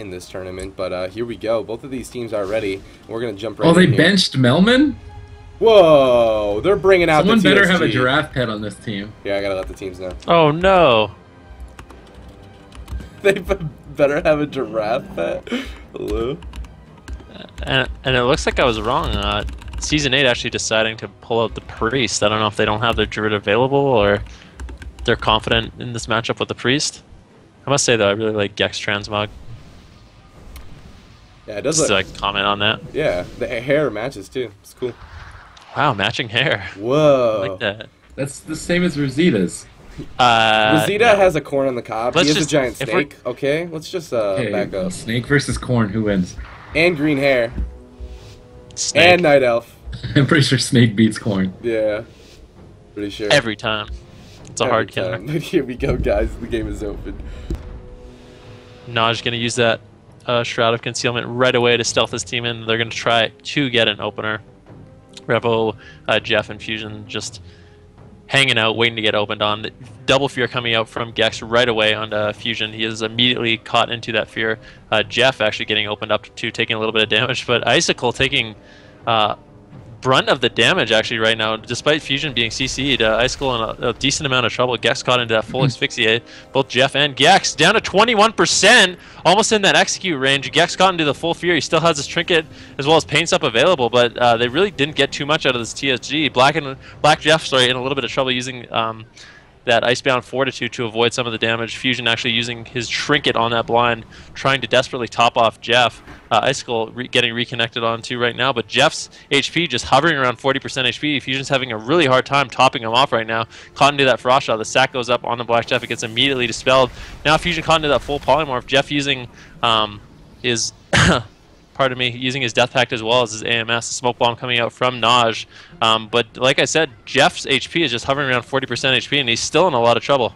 in this tournament. But here we go. Both of these teams are ready. We're gonna jump right in. Oh, they here. benched Melman? Whoa! They're bringing out Someone the TSG. better have a giraffe pet on this team. Yeah, I gotta let the teams know. Oh no! They better have a giraffe pet. Hello. And it looks like I was wrong. Season 8 actually deciding to pull out the priest. I don't know if they don't have their druid available or they're confident in this matchup with the priest. I must say though, I really like Gekz transmog. Yeah, it does. Just like comment on that. Yeah, the hair matches too. It's cool. Wow, matching hair. Whoa. I like that. That's the same as Rosita's. Rosita no. has a corn on the cob. Let's he has just, a giant snake. Okay, let's just back up. Snake versus corn, who wins? And green hair. Snake. And night elf. I'm pretty sure Snake beats corn. Yeah. Pretty sure. Every time. It's a hard killer. But here we go, guys. The game is open. Nahj gonna use that Shroud of Concealment right away to stealth his team in. They're gonna try to get an opener. Revolol, Jeff, and Fuzion just hanging out, waiting to get opened on. Double fear coming out from Gekz right away onto Fuzion. He is immediately caught into that fear. Jeff actually getting opened up to taking a little bit of damage, but Icicle taking brunt of the damage actually right now, despite Fuzion being CC'd. Icicle in a decent amount of trouble. Gekz caught into that full asphyxiate. Both Jeff and Gekz down to 21%, almost in that execute range. Gekz caught into the full fear. He still has his trinket as well as paints up available, but they really didn't get too much out of this TSG. Blackjeff, sorry, in a little bit of trouble using that Icebound Fortitude to avoid some of the damage. Fuzion actually using his trinket on that blind, trying to desperately top off Jeff. Icicle getting reconnected onto right now, but Jeff's HP just hovering around 40% HP. Fuzion's having a really hard time topping him off right now. Caught into that Frost Shot. The sack goes up on the Blackjeff. It gets immediately dispelled. Now Fuzion caught into that full polymorph. Jeff using his pardon me, using his Death Pact as well as his AMS, Smoke Bomb coming out from Nahj. But like I said, Jeff's HP is just hovering around 40% HP, and he's still in a lot of trouble.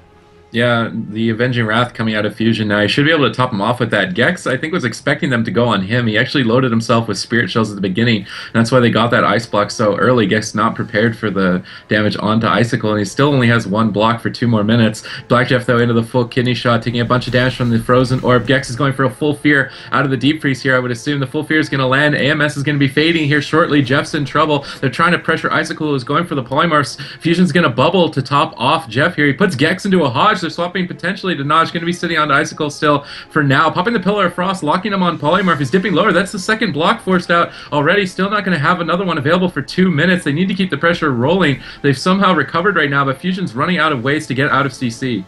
Yeah, the Avenging Wrath coming out of Fuzion now. He should be able to top him off with that. Gekz, I think, was expecting them to go on him. He actually loaded himself with Spirit Shells at the beginning, and that's why they got that Ice Block so early. Gekz not prepared for the damage onto Icicle, and he still only has one block for 2 more minutes. Blackjeff, though, into the full kidney shot, taking a bunch of damage from the Frozen Orb. Gekz is going for a full fear out of the Deep Freeze here. I would assume the full fear is going to land. AMS is going to be fading here shortly. Jeff's in trouble. They're trying to pressure Icicle, who's going for the Polymorphs. Fuzion's going to bubble to top off Jeff here. He puts Gekz into a Hodge. They're swapping potentially to Nahj, going to be sitting on Icicle still for now. Popping the Pillar of Frost, locking him on Polymorph. He's dipping lower. That's the second block forced out already. Still not going to have another one available for 2 minutes. They need to keep the pressure rolling. They've somehow recovered right now, but Fuzion's running out of ways to get out of CC.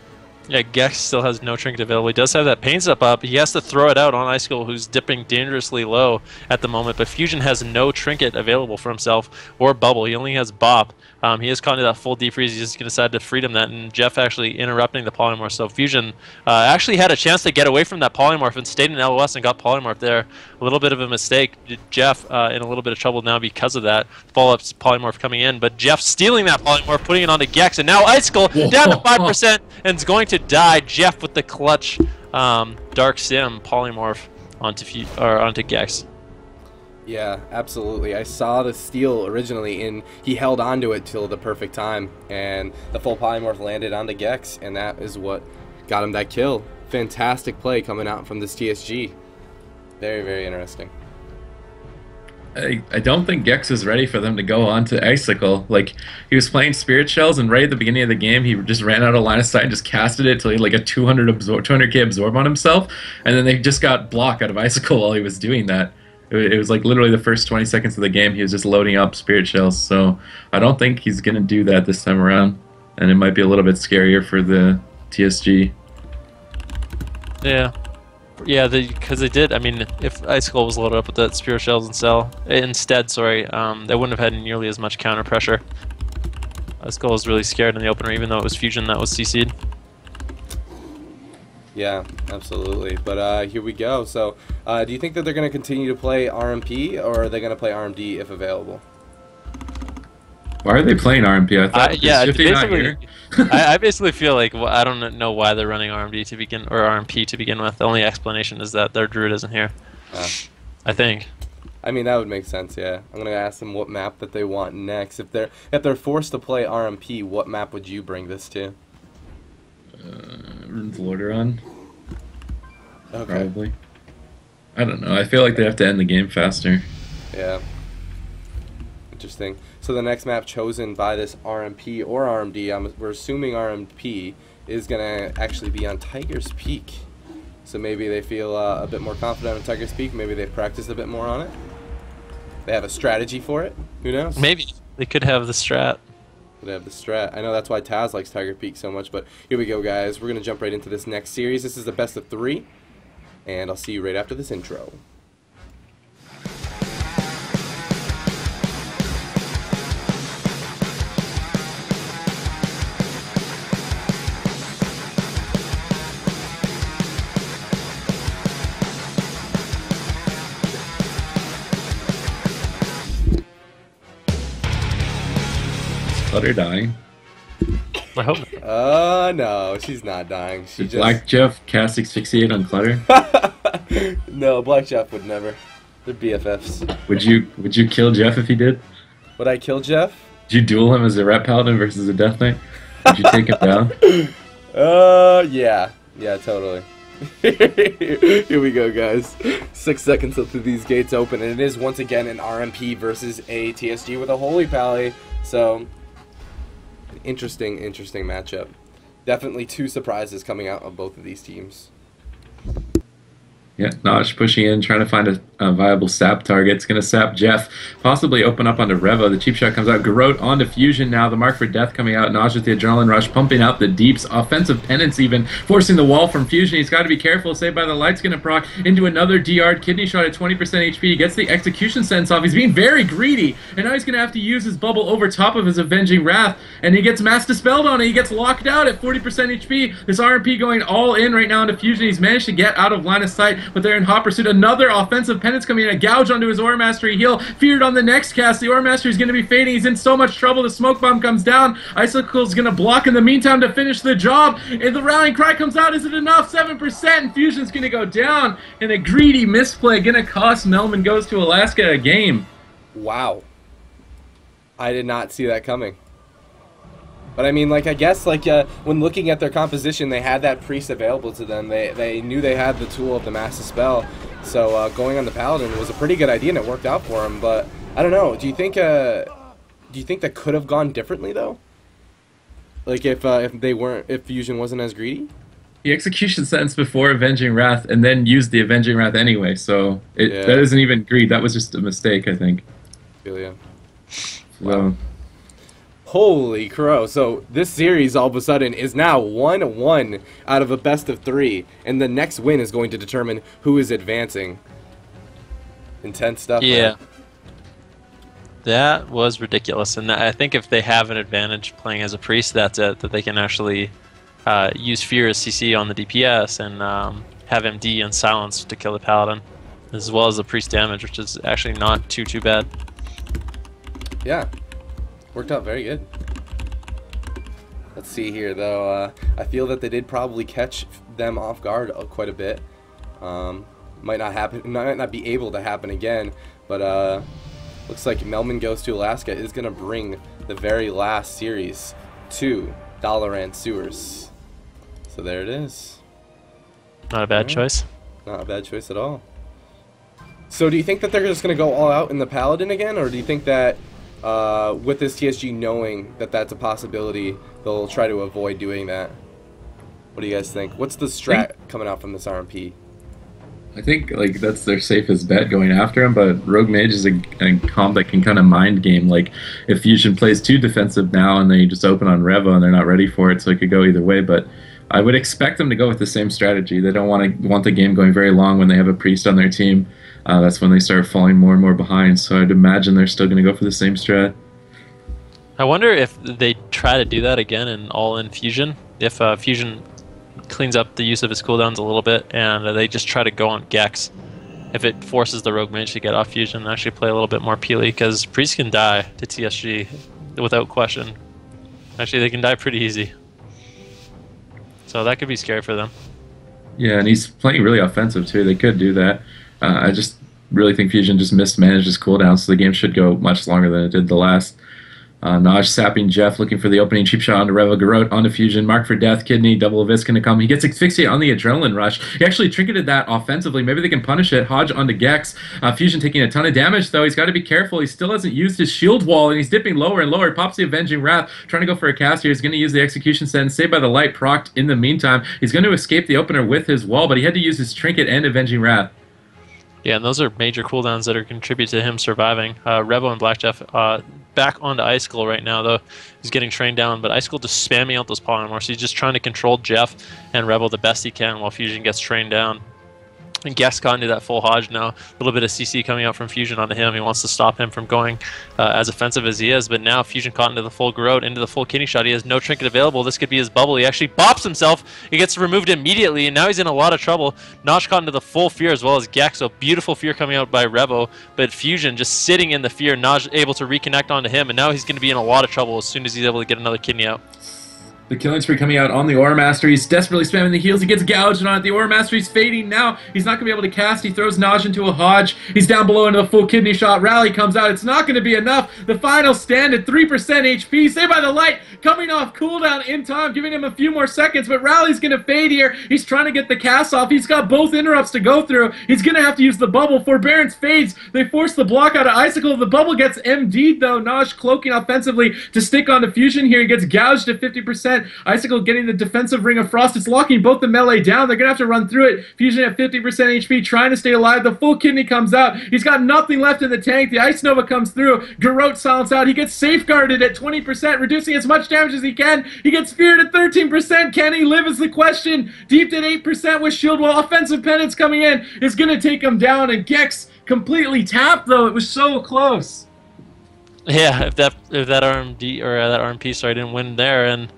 Yeah, Gekz still has no trinket available. He does have that Pains up. He has to throw it out on Icicle, who's dipping dangerously low at the moment. But Fuzion has no trinket available for himself or bubble. He only has Bop. He is caught into that full defreeze. He's just going to decide to freedom that, and Jeff actually interrupting the polymorph. So Fuzion actually had a chance to get away from that polymorph and stayed in LOS and got polymorph there. A little bit of a mistake. Jeff in a little bit of trouble now because of that. Follow-up polymorph coming in, but Jeff stealing that polymorph, putting it onto Gekz, and now Icicle down to 5% and is going to die. Jeff with the clutch Dark Sim polymorph onto Gekz. Yeah, absolutely. I saw the steal originally, and he held onto it till the perfect time, and the full polymorph landed onto Gekz, and that is what got him that kill. Fantastic play coming out from this TSG. Very, very interesting. I don't think Gekz is ready for them to go on to Icicle. Like, he was playing Spirit Shells, and right at the beginning of the game, he just ran out of line of sight and just casted it till he had like a 200k absorb on himself, and then they just got block out of Icicle while he was doing that. It was like literally the first 20 seconds of the game, he was just loading up Spirit Shells, so I don't think he's going to do that this time around, and it might be a little bit scarier for the TSG. Yeah. Yeah, because they did. I mean, if Icicle was loaded up with that Spirit Shells instead, sorry, they wouldn't have had nearly as much counter pressure. Icicle was really scared in the opener, even though it was Fuzion that was CC'd. Yeah, absolutely. But here we go. So, do you think that they're going to continue to play RMP, or are they going to play RMD if available? Why are they playing RMP? I thought yeah, Shifty not basically, here? I basically feel like I don't know why they're running RMD to begin or RMP to begin with. The only explanation is that their Druid isn't here. I think. I mean, that would make sense. Yeah, I'm gonna ask them what map that they want next. If they're forced to play RMP, what map would you bring this to? Runes Lordaeron. Okay. Probably. I don't know. I feel like they have to end the game faster. Yeah. Interesting. So the next map chosen by this RMP or RMD, we're assuming RMP, is going to actually be on Tiger's Peak. So maybe they feel a bit more confident on Tiger's Peak. Maybe they've practiced a bit more on it. They have a strategy for it. Who knows? Maybe. They could have the strat. Could have the strat. I know that's why Taz likes Tiger Peak so much, but here we go, guys. We're going to jump right into this next series. This is the best of 3, and I'll see you right after this intro. Clutter dying. I hope not. No, she's not dying. She Did Blackjeff cast asphyxiate on Clutter? No, Blackjeff would never. They're BFFs. Would you kill Jeff if he did? Would I kill Jeff? Did you duel him as a Ret Paladin versus a Death Knight? Would you take him down? Yeah. Yeah, totally. Here we go, guys. 6 seconds until these gates open, and it is once again an RMP versus a TSG with a Holy Pally. So, interesting matchup. Definitely 2 surprises coming out of both of these teams. Yeah, Nahj pushing in, trying to find a viable sap target. It's going to sap Jeff, possibly open up onto Revo. The cheap shot comes out. Garrote onto Fuzion now. The mark for death coming out. Nahj with the adrenaline rush, pumping out the deeps. Offensive penance even, forcing the wall from Fuzion. He's got to be careful. Saved by the light's going to proc into another DR. Kidney shot at 20% HP. He gets the execution sentence off. He's being very greedy, and now he's going to have to use his bubble over top of his Avenging Wrath, and he gets Mass Dispelled on it. He gets locked out at 40% HP. This RMP going all in right now into Fuzion. He's managed to get out of line of sight, but they're in hot pursuit. Another offensive penance coming in, a gouge onto his Aura Mastery heal, feared on the next cast. The Aura Mastery is going to be fading. He's in so much trouble. The smoke bomb comes down. Icicle is going to block in the meantime to finish the job. And the rallying cry comes out. Is it enough? 7%. And Fusion's going to go down. And a greedy misplay going to cost Melman goes to Alaska a game. Wow. I did not see that coming. But I mean, like, I guess, like, when looking at their composition, they had that priest available to them. They knew they had the tool of the Mass Dispel. So going on the Paladin was a pretty good idea, and it worked out for him. But I don't know. Do you think that could have gone differently though? Like if Fuzion wasn't as greedy? The execution sentence before Avenging Wrath, and then used the Avenging Wrath anyway. So that isn't even greed. That was just a mistake, I think. Feel ya. Wow. Holy crow. So this series all of a sudden is now 1-1 out of a best of 3. And the next win is going to determine who is advancing. Intense stuff. Yeah. Man. That was ridiculous. And I think if they have an advantage playing as a priest, that's it. That they can actually use Fear as CC on the DPS and have MD and Silence to kill the Paladin. As well as the priest damage, which is actually not too bad. Yeah. Worked out very good. Let's see here, though. I feel that they did probably catch them off guard quite a bit. Might not be able to happen again. But looks like Melman Goes to Alaska is going to bring the very last series to Dalaran Sewers. So there it is. Not a bad choice. Not a bad choice at all. So do you think that they're just going to go all out in the Paladin again, or do you think that with this TSG knowing that that's a possibility, they'll try to avoid doing that? What do you guys think? What's the strat coming out from this RMP? I think like that's their safest bet going after him, but Rogue Mage is a comp that can kind of mind game. Like if Fuzion plays too defensive now and they just open on Revo and they're not ready for it, so it could go either way. But I would expect them to go with the same strategy. They don't want the game going very long when they have a priest on their team. That's when they start falling more and more behind. So I'd imagine they're still going to go for the same strat. I wonder if they try to do that again in all-in Fuzion. If Fuzion cleans up the use of his cooldowns a little bit and they just try to go on Gekz. If it forces the Rogue Mage to get off Fuzion and actually play a little bit more peely, because Priest can die to TSG without question. Actually, they can die pretty easy. So that could be scary for them. Yeah, and he's playing really offensive too. They could do that. I just really think Fuzion just mismanaged his cooldown, so the game should go much longer than it did the last Nahj sapping Jeff, looking for the opening cheap shot onto Revo. Garrote onto Fuzion. Mark for death. Kidney. Double of It's going to come. He gets asphyxiate on the adrenaline rush. He actually triggeted that offensively. Maybe they can punish it. Hodge onto Gekz. Fuzion taking a ton of damage, though. He's got to be careful. He still hasn't used his shield wall, and he's dipping lower and lower. He pops the Avenging Wrath, trying to go for a cast here. He's going to use the Execution Send. Saved by the Light procced in the meantime. He's going to escape the opener with his wall, but he had to use his Trinket and Avenging Wrath. Yeah, and those are major cooldowns that are contribute to him surviving. Revo and Blackjeff back onto Icicle right now, though. He's getting trained down, but Icicle just spamming out those polymorphs. So he's just trying to control Jeff and Revo the best he can while Fuzion gets trained down. And Gekz got into that full Hodge now. A little bit of CC coming out from Fuzion onto him. He wants to stop him from going as offensive as he is. But now Fuzion caught into the full Garrote, into the full kidney shot. He has no trinket available. This could be his bubble. He actually bops himself. He gets removed immediately, and now he's in a lot of trouble. Nahj caught into the full fear as well as Gekz. So beautiful fear coming out by Revo. But Fuzion just sitting in the fear. Nahj able to reconnect onto him, and now he's going to be in a lot of trouble as soon as he's able to get another kidney out. The killing spree coming out on the Aura Master. He's desperately spamming the heals. He gets gouged on it. The Aura Master, he's fading now. He's not going to be able to cast. He throws Nahj into a Hodge. He's down below into the full kidney shot. Rally comes out. It's not going to be enough. The final stand at 3% HP. Saved by the Light. Coming off cooldown in time. Giving him a few more seconds. But Rally's going to fade here. He's trying to get the cast off. He's got both interrupts to go through. He's going to have to use the bubble. Forbearance fades. They force the block out of Icicle. The bubble gets MD'd though. Nahj cloaking offensively to stick onto Fuzion here. He gets gouged at 50%. Icicle getting the defensive Ring of Frost. It's locking both the melee down. They're going to have to run through it. Fuzion at 50% HP, trying to stay alive. The full kidney comes out. He's got nothing left in the tank. The Ice Nova comes through. Garrote silence out. He gets safeguarded at 20%, reducing as much damage as he can. He gets feared at 13%. Can he live is the question. Deep at 8% with shield wall. Offensive penance coming in is going to take him down. And Gekz completely tapped, though. It was so close. Yeah, if that RMD or that RMP, sorry, didn't win there, and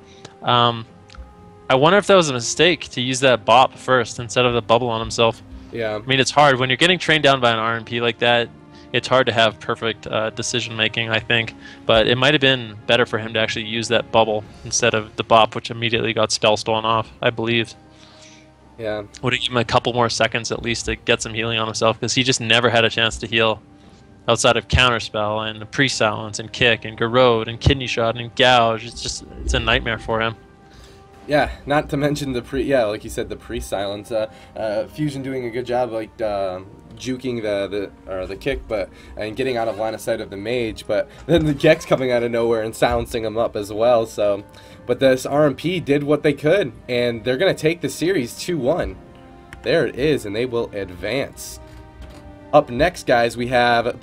I wonder if that was a mistake to use that bop first instead of the bubble on himself. Yeah. I mean, it's hard when you're getting trained down by an RMP like that. It's hard to have perfect decision making, I think, but it might have been better for him to actually use that bubble instead of the bop, which immediately got spell stolen off, I believe. Yeah. Would have given him a couple more seconds at least to get some healing on himself, because he just never had a chance to heal outside of counterspell and pre-silence and kick and Garrote and kidney shot and gouge. It's a nightmare for him. Yeah, not to mention the like you said, the pre-silence. Fuzion doing a good job, like juking the kick, and getting out of line of sight of the Mage. But then the Gekz coming out of nowhere and silencing him up as well. So, but this RMP did what they could, and they're gonna take the series 2-1. There it is, and they will advance. Up next, guys, we have the